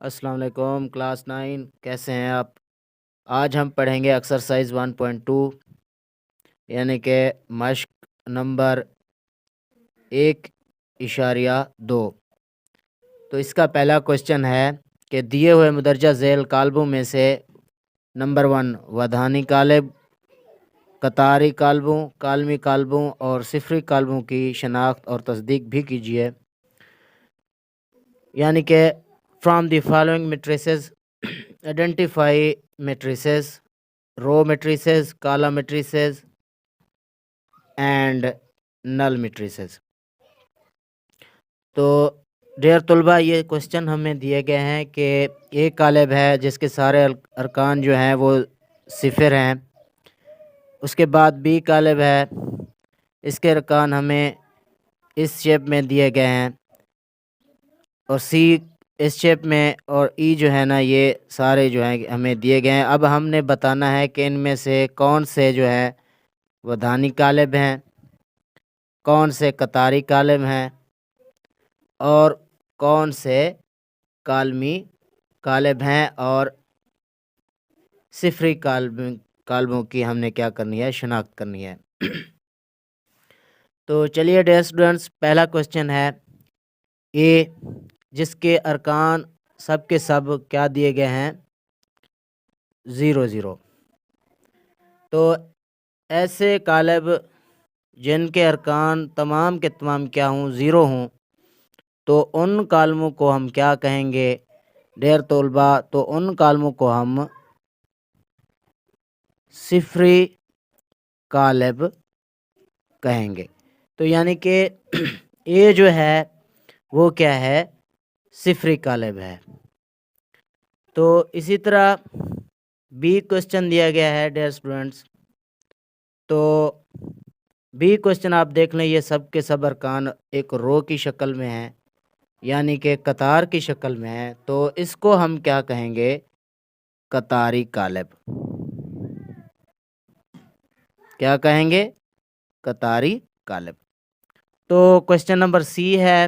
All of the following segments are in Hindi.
अस्सलाम वालेकुम क्लास 9 कैसे हैं आप। आज हम पढ़ेंगे एक्सरसाइज 1.2 यानी कि मश्क नंबर 1.2। तो इसका पहला क्वेश्चन है कि दिए हुए मुदरजा झेल कालबों में से नंबर 1 वधानी कालब, कतारी कालबों, कालमी कालबों और सिफरी कालबों की शनाख्त और तस्दीक भी कीजिए। यानी कि from the following matrices identify matrices, row matrices, column matrices and null matrices. तो डियर तलबा, ये क्वेश्चन हमें दिए गए हैं कि एक कालब है जिसके सारे अरकान जो हैं वो सिफर हैं। उसके बाद बी कालब है, इसके अरकान हमें इस शेप में दिए गए हैं और सी इस शेप में और ई जो है ना ये सारे जो हैं हमें दिए गए हैं। अब हमने बताना है कि इनमें से कौन से जो है वधानी कालब हैं, कौन से कतारी कालब हैं और कौन से कालमी कालब हैं और सिफरी कालबों की हमने क्या करनी है, शनाख्त करनी है। तो चलिए डियर स्टूडेंट्स, पहला क्वेश्चन है ए, जिसके अरकान सब के सब क्या दिए गए हैं, 0 0। तो ऐसे कालब जिनके अरकान तमाम के तमाम क्या हों, 0 हों, तो उन कालमों को हम क्या कहेंगे डेर तलबा, तो उन कालमों को हम सिफरी कालब कहेंगे। तो यानी कि ये जो है वो क्या है, सिफरी कालब है। तो इसी तरह बी क्वेश्चन दिया गया है डियर स्टूडेंट्स। तो बी क्वेश्चन आप देख लें, ये सब के सब अरकान एक रो की शक्ल में है, यानी कि कतार की शक्ल में है। तो इसको हम क्या कहेंगे, कतारी कालब। क्या कहेंगे, कतारी कालब। तो क्वेश्चन नंबर सी है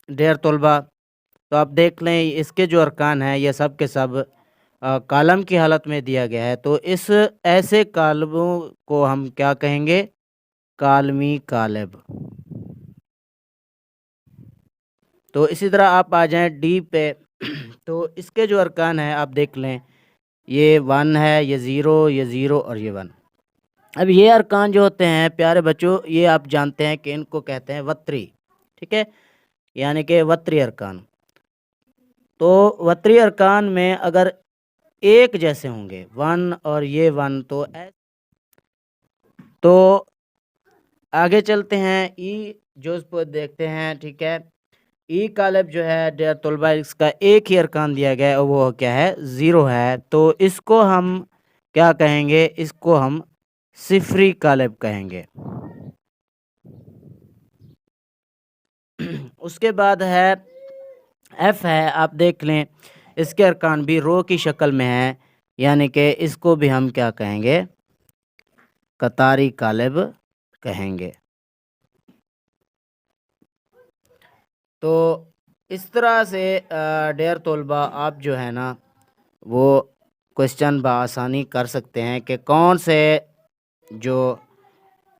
डियर तलबा। तो आप देख लें, इसके जो अरकान हैं ये सब के सब कालम की हालत में दिया गया है। तो इस ऐसे कालबों को हम क्या कहेंगे, कालमी कालब। तो इसी तरह आप आ जाएं डी पे। तो इसके जो अरकान हैं आप देख लें, ये 1 है, ये 0, ये 0 और ये 1। अब ये अरकान जो होते हैं प्यारे बच्चों, ये आप जानते हैं कि इनको कहते हैं वत्री, ठीक है, यानी कि वत्री अरकान। तो वत्री अरकान में अगर एक जैसे होंगे 1 और ये 1, तो आगे चलते हैं ई जो उसको देखते हैं, ठीक है। ई कालब जो है डियर तलबा, इसका एक ही अरकान दिया गया है और वो क्या है, 0 है। तो इसको हम क्या कहेंगे, इसको हम सिफरी कालब कहेंगे। उसके बाद है एफ है, आप देख लें, इसके अरकान भी रो की शक्ल में है, यानी कि इसको भी हम क्या कहेंगे, कतारी कालब कहेंगे। तो इस तरह से डेयर तलबा आप जो है ना वो क्वेश्चन बआसानी कर सकते हैं कि कौन से जो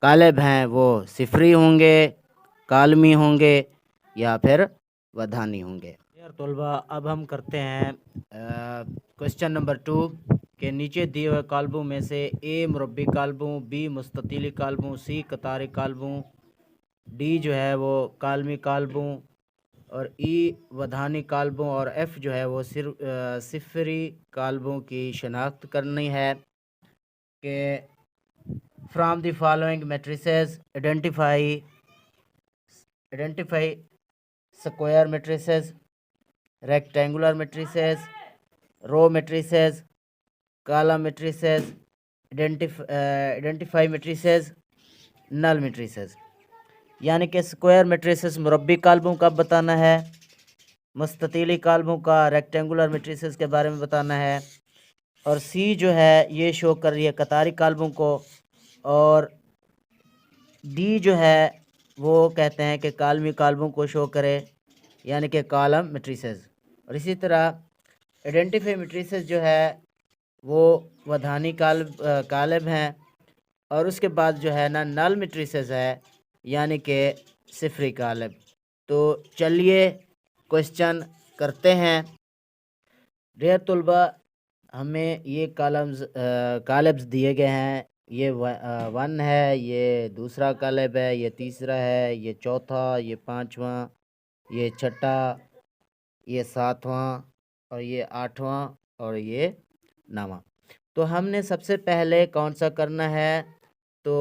कालब हैं वो सिफरी होंगे, कालमी होंगे या फिर वधानी होंगे। यार तलबा, अब हम करते हैं क्वेश्चन नंबर 2 के नीचे दिए हुए कालबों में से ए मुरब्बी कालबों, बी मुस्ततीली कालबों, सी कतारी कालबों, डी जो है वो कालमी कालबों और ई वधानी कालबों और एफ़ जो है वो सिर्फ सिफरी कालबों की शनाख्त करनी है कि from the following matrices identify square matrices, rectangular matrices, row matrices, column matrices, identify matrices, null matrices. यानी कि स्क्वायर मैट्रिसेस मुरब्बी कालबों का बताना है, मुस्ततीली कालबों का, रेक्टेंगुलर मैट्रिसेस के बारे में बताना है, और सी जो है ये शो कर रही है कतारी कालबों को, और डी जो है वो कहते हैं कि कालमी कालबों को शो करे, यानी कि कॉलम मैट्रिसेस। और इसी तरह आइडेंटिफाई मैट्रिसेस जो है वो वधानी कालब हैं, और उसके बाद जो है ना नल मैट्रिसेस है यानी कि सिफरी कालब। तो चलिए क्वेश्चन करते हैं। डियर तुलबा, हमें ये कालब्स दिए गए हैं। ये 1 है, ये दूसरा कालब है, ये तीसरा है, ये चौथा, ये पांचवा, ये छठा, ये सातवां, और ये आठवां, और ये नवां। तो हमने सबसे पहले कौन सा करना है? तो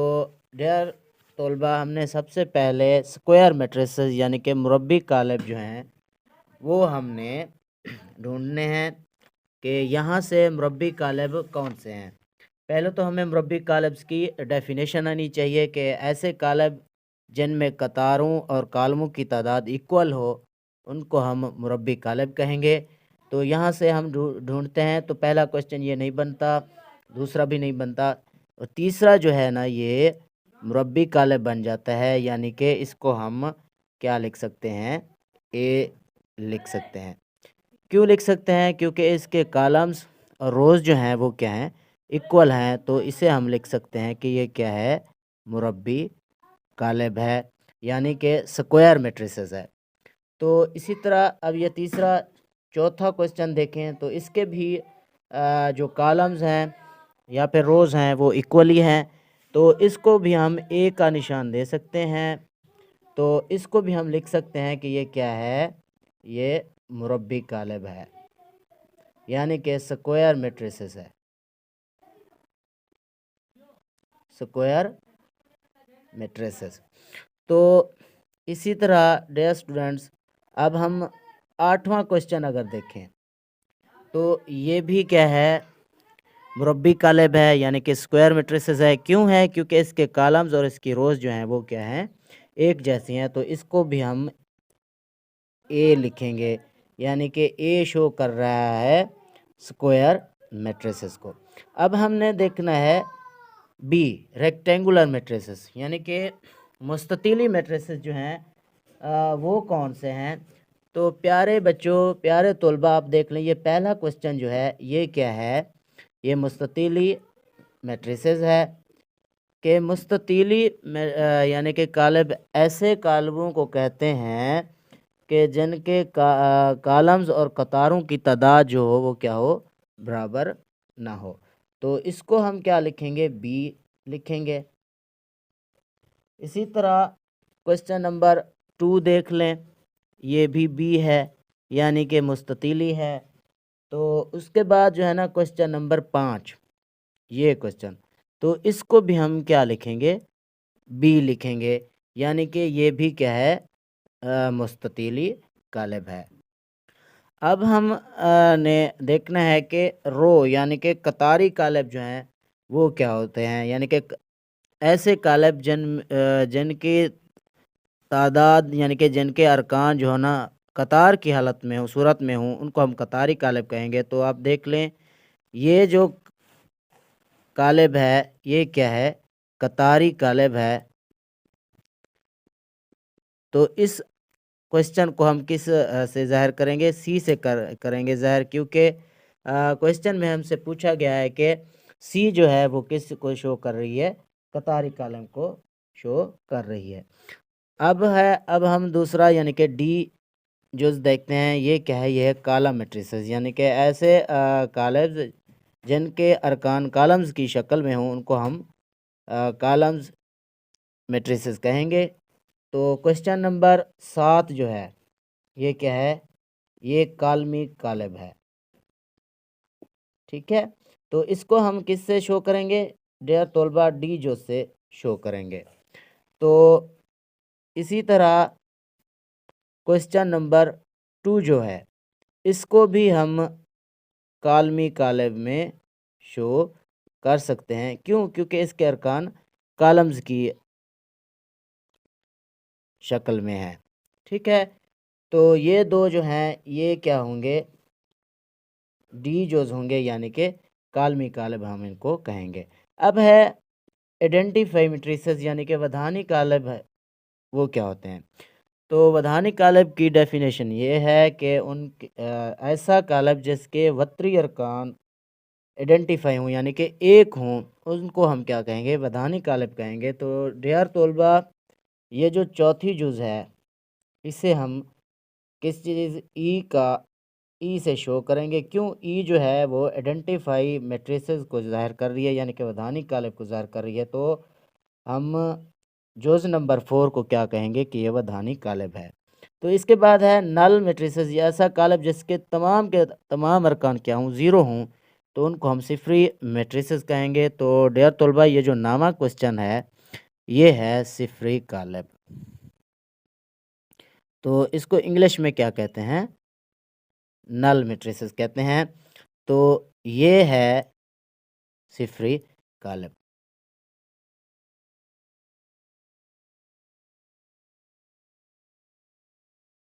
डियर तलबा, हमने सबसे पहले स्क्वायर मैट्रिसेस यानी कि मुरब्बी कालब जो हैं वो हमने ढूंढने हैं कि यहाँ से मुरब्बी कालब कौन से हैं। पहले तो हमें मुरब्बी कालब्स की डेफिनेशन आनी चाहिए कि ऐसे कालब जिनमें कतारों और कालमों की तादाद इक्वल हो उनको हम मुरब्बी कालब कहेंगे। तो यहाँ से हम ढूंढते हैं। तो पहला क्वेश्चन ये नहीं बनता, दूसरा भी नहीं बनता, और तीसरा जो है ना ये मुरब्बी कालब बन जाता है, यानी कि इसको हम क्या लिख सकते हैं? ए लिख सकते हैं। क्यों लिख सकते हैं? क्योंकि इसके कॉलम्स और रोज़ जो हैं वो क्या हैं? इक्वल हैं। तो इसे हम लिख सकते हैं कि ये क्या है? मुरब्बी कालब है, यानी कि स्क्वायर मैट्रिसेस है। तो इसी तरह अब ये तीसरा चौथा क्वेश्चन देखें तो इसके भी जो कॉलम्स हैं या फिर रोज़ हैं वो इक्वली हैं। तो इसको भी हम ए का निशान दे सकते हैं। तो इसको भी हम लिख सकते हैं कि ये क्या है? ये मुरब्बी कालब है, यानी कि स्क्वायर मैट्रिसेस है, स्क्वायर मैट्रिसेस। तो इसी तरह डियर स्टूडेंट्स, अब हम आठवां क्वेश्चन अगर देखें तो ये भी क्या है? मुरब्बी कालब है, यानी कि स्क्वायर मैट्रिसेस है। क्यों है? क्योंकि इसके कॉलम्स और इसकी रोज़ जो हैं वो क्या हैं? एक जैसी हैं। तो इसको भी हम ए लिखेंगे, यानी कि ए शो कर रहा है स्क्वायर मैट्रिसेस को। अब हमने देखना है बी, रेक्टेंगुलर मैट्रिसेस, यानी कि मुस्ततीली मैट्रिसेस जो हैं वो कौन से हैं? तो प्यारे बच्चों, प्यारे तलबा, आप देख लें ये पहला क्वेश्चन जो है ये क्या है? ये मुस्ततीली मैट्रिसेस है कि मुस्ततीली यानी कि कालब ऐसे कालबों को कहते हैं कि जिनके कॉलम्स और कतारों की तादाद जो हो वो क्या हो? बराबर ना हो। तो इसको हम क्या लिखेंगे? बी लिखेंगे। इसी तरह क्वेश्चन नंबर 2 देख लें, ये भी बी है, यानी कि मुस्ततीली है। तो उसके बाद जो है ना क्वेश्चन नंबर 5, ये क्वेश्चन, तो इसको भी हम क्या लिखेंगे? बी लिखेंगे, यानी कि ये भी क्या है? मुस्ततीली कालब है। अब हम ने देखना है कि रो यानी कि कतारी कालब जो हैं वो क्या होते हैं, यानी कि ऐसे कालब जिनकी तादाद यानी कि जिनके अरकान जो है ना कतार की हालत में हो, सूरत में हो, उनको हम कतारी कालब कहेंगे। तो आप देख लें ये जो कालब है ये क्या है? कतारी कालब है। तो इस क्वेश्चन को हम किस से ज़ाहिर करेंगे? सी से करेंगे ज़ाहिर, क्योंकि क्वेश्चन में हमसे पूछा गया है कि सी जो है वो किस को शो कर रही है? कतारी कालम को शो कर रही है। अब हम दूसरा यानी कि डी जो देखते हैं, ये क्या है? ये है कालम मैट्रिसेस, यानी कि ऐसे कॉलम्स जिनके अरकान कॉलम्स की शक्ल में हों उनको हम कॉलम्स मैट्रिसेस कहेंगे। तो क्वेश्चन नंबर 7 जो है ये क्या है? ये कालमी कालब है। ठीक है, तो इसको हम किस से शो करेंगे? डियर तलबा, डी जो से शो करेंगे। तो इसी तरह क्वेश्चन नंबर 2 जो है इसको भी हम कालमी कालब में शो कर सकते हैं। क्यों? क्योंकि इसके अरकान कॉलम्स की शक्ल में है। ठीक है, तो ये दो जो हैं ये क्या होंगे? डी जोज होंगे, यानी कि कालमी कालब हम इनको कहेंगे। अब है आइडेंटिफाई मैट्रिसेस, यानी कि वधानी कालब है वो क्या होते हैं? तो वधानी कालब की डेफिनेशन ये है कि ऐसा कालब जिसके वत्री अरकान आइडेंटिफाई हों यानी कि एक हों, उनको हम क्या कहेंगे, वधानी कालब कहेंगे। तो डियर तलबा, ये जो चौथी जुज़ है इसे हम किस चीज़ ई से शो करेंगे। क्यों? ई जो है वो आइडेंटिफाई मैट्रिसेस को ज़ाहिर कर रही है यानी कि वधानी कालब को ज़ाहिर कर रही है। तो हम जुज़ नंबर 4 को क्या कहेंगे कि ये वधानी कालब है। तो इसके बाद है नल मैट्रिसेस, ये ऐसा कालब जिसके तमाम के तमाम अरकान क्या हों, ज़ीरो हों, तो उनको हम सिफरी मैट्रिसेस कहेंगे। तो डियर तलबा, ये जो नामा क्वेश्चन है ये है सिफरी कालब। तो इसको इंग्लिश में क्या कहते हैं? नल मैट्रिसेस कहते हैं। तो ये है सिफरी कालब।